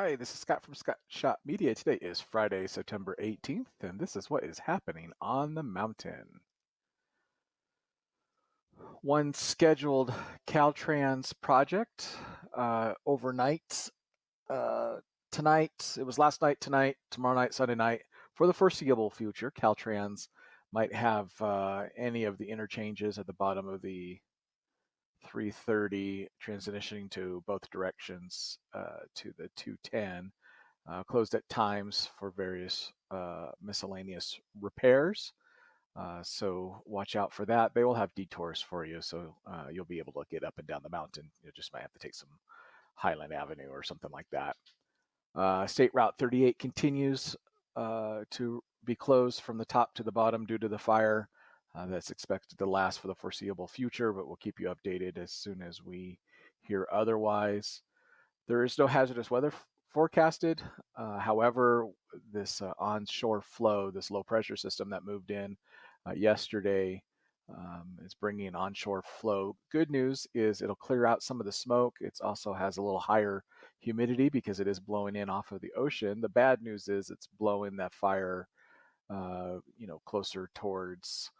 Hi, this is Scott from Scott Shop Media. Today is Friday, September 18th, and this is what is happening on the mountain. One scheduled Caltrans project overnight tonight. It was last night, tonight, tomorrow night, Sunday night. For the foreseeable future, Caltrans might have any of the interchanges at the bottom of the 330 transitioning to both directions to the 210. Closed at times for various miscellaneous repairs. So watch out for that. They will have detours for you, so you'll be able to get up and down the mountain. You just might have to take some Highland Avenue or something like that. State Route 38 continues to be closed from the top to the bottom due to the fire. That's expected to last for the foreseeable future, but we'll keep you updated as soon as we hear otherwise. There is no hazardous weather forecasted. However, this onshore flow, this low pressure system that moved in yesterday, is bringing onshore flow. Good news is it'll clear out some of the smoke. It also has a little higher humidity because it is blowing in off of the ocean. The bad news is it's blowing that fire, closer towards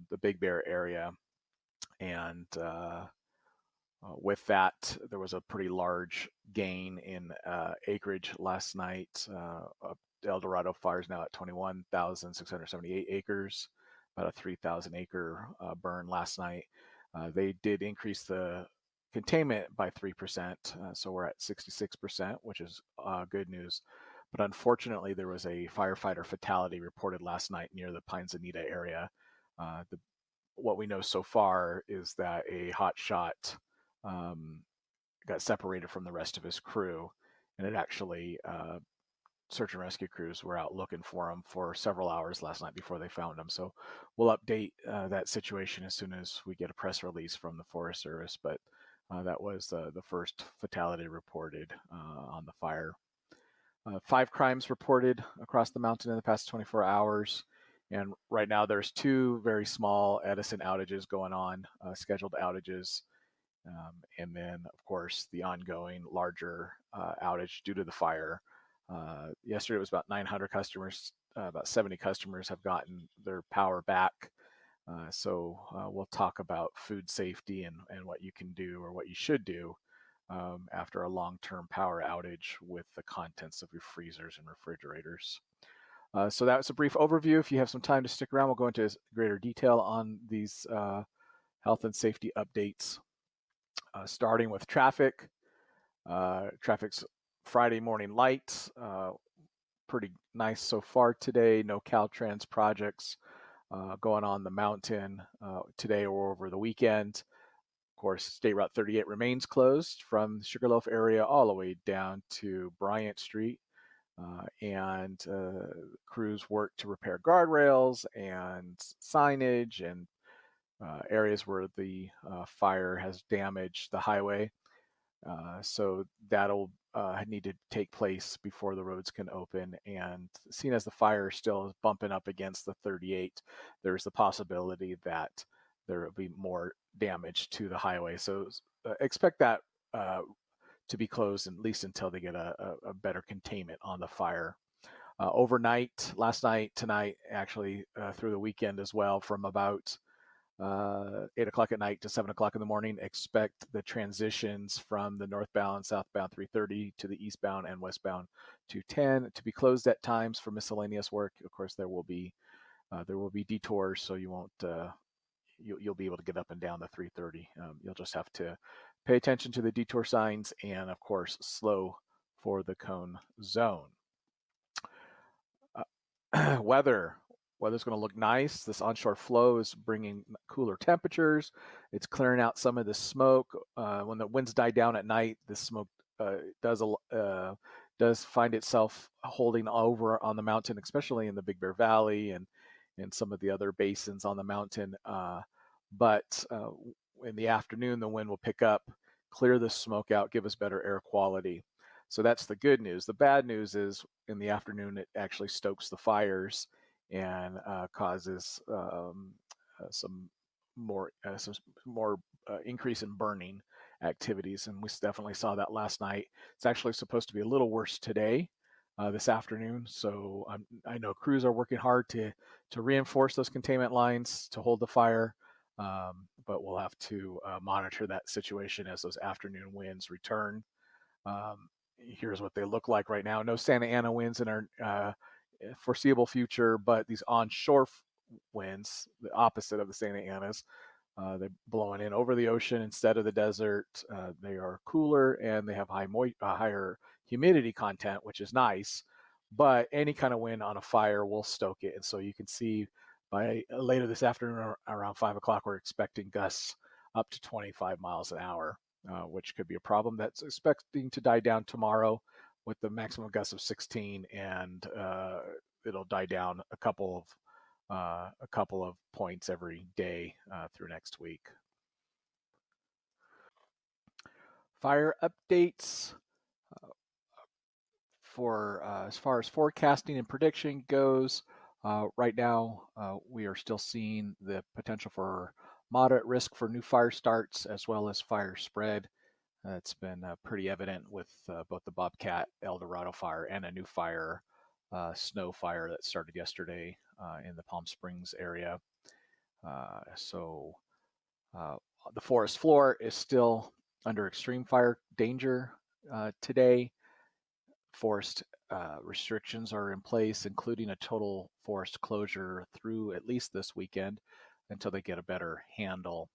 the Big Bear area, and with that, there was a pretty large gain in acreage last night. El Dorado Fire is now at 21,678 acres, about a 3,000 acre burn last night. They did increase the containment by 3%, so we're at 66%, which is good news. But unfortunately, there was a firefighter fatality reported last night near the Pines Anita area. What we know so far is that a hot shot um, got separated from the rest of his crew, and it actually search and rescue crews were out looking for him for several hours last night before they found him. So we'll update that situation as soon as we get a press release from the Forest Service. But that was the first fatality reported on the fire. 5 crimes reported across the mountain in the past 24 hours. And right now, there's 2 very small Edison outages going on, scheduled outages. And then, of course, the ongoing larger outage due to the fire. Yesterday, it was about 900 customers. About 70 customers have gotten their power back. So we'll talk about food safety and what you can do or what you should do after a long-term power outage with the contents of your freezers and refrigerators. So that was a brief overview. If you have some time to stick around, we'll go into greater detail on these health and safety updates. Starting with traffic. Traffic's Friday morning light. Pretty nice so far today. No Caltrans projects going on the mountain today or over the weekend. Of course, State Route 38 remains closed from the Sugarloaf area all the way down to Bryant Street. And crews work to repair guardrails and signage and areas where the fire has damaged the highway. So that'll need to take place before the roads can open. And seeing as the fire still is bumping up against the 38, there's the possibility that there will be more damage to the highway. So expect that to be closed at least until they get a better containment on the fire. Overnight, last night, tonight, actually through the weekend as well, from about 8 o'clock at night to 7 o'clock in the morning. Expect the transitions from the northbound, southbound 330 to the eastbound and westbound 210 to be closed at times for miscellaneous work. Of course, there will be detours, so you won't. You'll be able to get up and down the 330. You'll just have to pay attention to the detour signs and, of course, slow for the cone zone. Weather. Weather's going to look nice. This onshore flow is bringing cooler temperatures. It's clearing out some of the smoke. When the winds die down at night, the smoke does find itself holding over on the mountain, especially in the Big Bear Valley and some of the other basins on the mountain. But in the afternoon, the wind will pick up, clear the smoke out, give us better air quality. So that's the good news. The bad news is in the afternoon, it actually stokes the fires and causes some more increase in burning activities, and we definitely saw that last night. It's actually supposed to be a little worse today, this afternoon. So I know crews are working hard to reinforce those containment lines to hold the fire, but we'll have to monitor that situation as those afternoon winds return. Here's what they look like right now. No Santa Ana winds in our foreseeable future, but these onshore winds, the opposite of the Santa Anas, they're blowing in over the ocean instead of the desert. They are cooler and they have higher humidity content, which is nice. But any kind of wind on a fire will stoke it, and so you can see by later this afternoon around 5 o'clock, we're expecting gusts up to 25 miles an hour, which could be a problem. That's expecting to die down tomorrow with the maximum gust of 16, and it'll die down a couple of points every day through next week. Fire updates for as far as forecasting and prediction goes. Right now, we are still seeing the potential for moderate risk for new fire starts as well as fire spread. It's been pretty evident with both the Bobcat El Dorado fire and a new fire, snow fire that started yesterday in the Palm Springs area. So the forest floor is still under extreme fire danger today. Forest restrictions are in place, including a total forest closure through at least this weekend until they get a better handle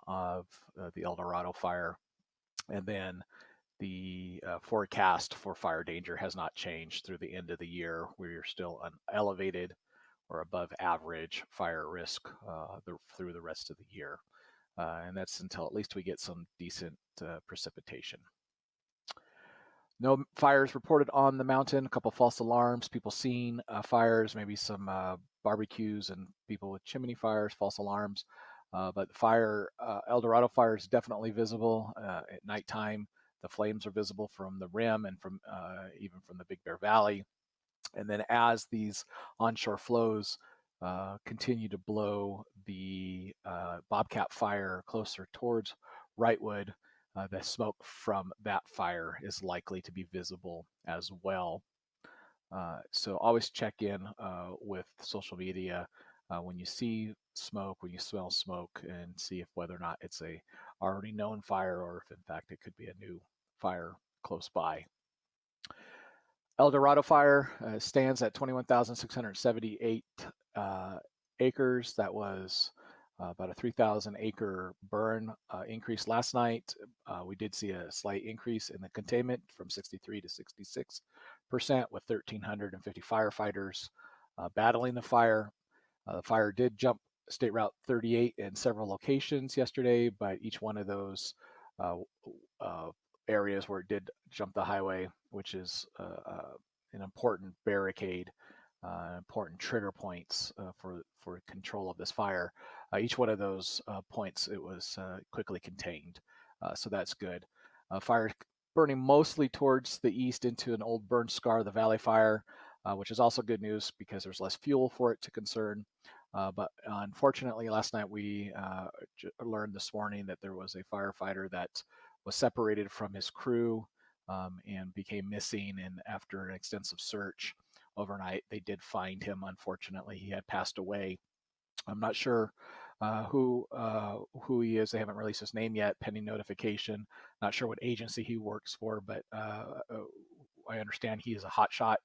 of the El Dorado fire. And then the forecast for fire danger has not changed through the end of the year. We are still an elevated or above average fire risk through the rest of the year. And that's until at least we get some decent precipitation. No fires reported on the mountain, a couple false alarms, people seeing fires, maybe some barbecues and people with chimney fires, false alarms. But the fire, El Dorado fire is definitely visible at nighttime. The flames are visible from the rim and from even from the Big Bear Valley. And then as these onshore flows continue to blow the Bobcat fire closer towards Wrightwood, the smoke from that fire is likely to be visible as well. So always check in with social media when you see smoke, when you smell smoke, and see if whether or not it's a already known fire or if in fact it could be a new fire close by. El Dorado Fire stands at 21,678 acres. That was about a 3,000 acre burn increase last night. We did see a slight increase in the containment from 63 to 66%, with 1,350 firefighters battling the fire. The fire did jump State Route 38 in several locations yesterday, but each one of those areas where it did jump the highway, which is an important barricade, important trigger points for control of this fire. Each one of those points, it was quickly contained, so that's good. Fire burning mostly towards the east into an old burn scar, the Valley Fire, which is also good news because there's less fuel for it to concern. But unfortunately, last night we learned this morning that there was a firefighter that was separated from his crew and became missing. And after an extensive search overnight, they did find him. Unfortunately, he had passed away. I'm not sure who he is. They haven't released his name yet, pending notification. Not sure what agency he works for, but I understand he is a hotshot.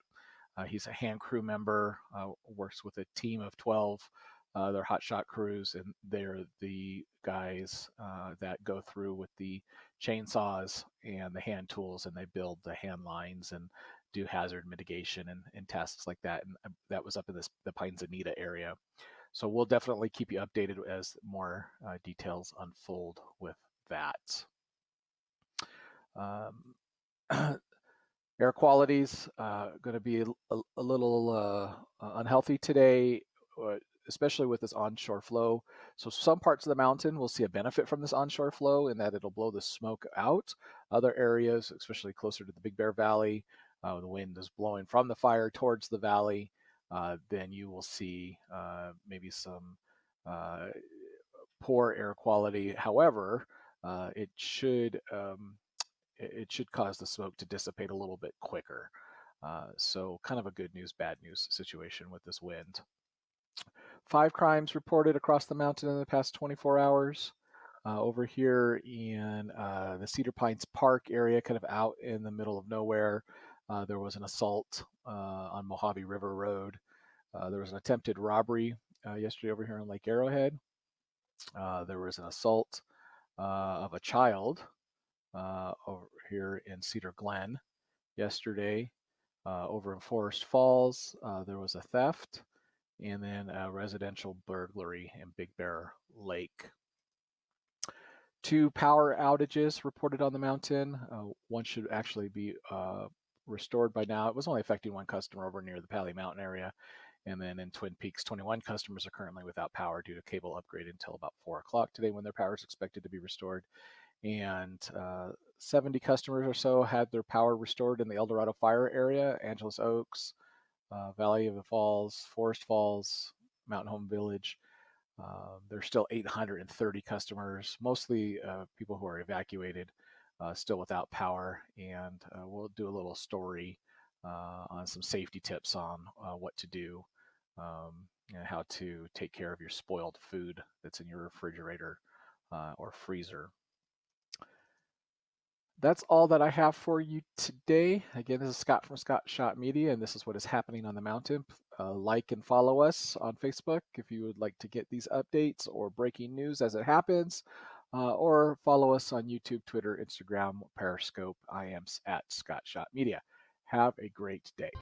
He's a hand crew member, works with a team of 12. They're hotshot crews, and they're the guys that go through with the chainsaws and the hand tools, and they build the hand lines and do hazard mitigation and tasks like that. And that was up in the Pines Anita area. So we'll definitely keep you updated as more details unfold with that. Air quality's going to be a little unhealthy today, especially with this onshore flow. So some parts of the mountain will see a benefit from this onshore flow in that it'll blow the smoke out. Other areas, especially closer to the Big Bear Valley, the wind is blowing from the fire towards the valley. Then you will see maybe some poor air quality. However, it should it should cause the smoke to dissipate a little bit quicker. So kind of a good news, bad news situation with this wind. 5 crimes reported across the mountain in the past 24 hours. Over here in the Cedar Pines Park area, kind of out in the middle of nowhere, there was an assault on Mojave River Road. There was an attempted robbery yesterday over here on Lake Arrowhead. There was an assault of a child over here in Cedar Glen yesterday. Over in Forest Falls, there was a theft, and then a residential burglary in Big Bear Lake. 2 power outages reported on the mountain. One should actually be restored by now. It was only affecting one customer over near the Pally Mountain area. And then in Twin Peaks, 21 customers are currently without power due to cable upgrade until about 4 o'clock today when their power is expected to be restored. And 70 customers or so had their power restored in the Dorado Fire area, Angeles Oaks, Valley of the Falls, Forest Falls, Mountain Home Village. There's still 830 customers, mostly people who are evacuated, still without power. And we'll do a little story on some safety tips on what to do and how to take care of your spoiled food that's in your refrigerator or freezer. That's all that I have for you today. Again, this is Scott from Scott Shot Media, and this is what is happening on the mountain. Like and follow us on Facebook if you would like to get these updates or breaking news as it happens, or follow us on YouTube, Twitter, Instagram, Periscope. I am at Scott Shot Media. Have a great day.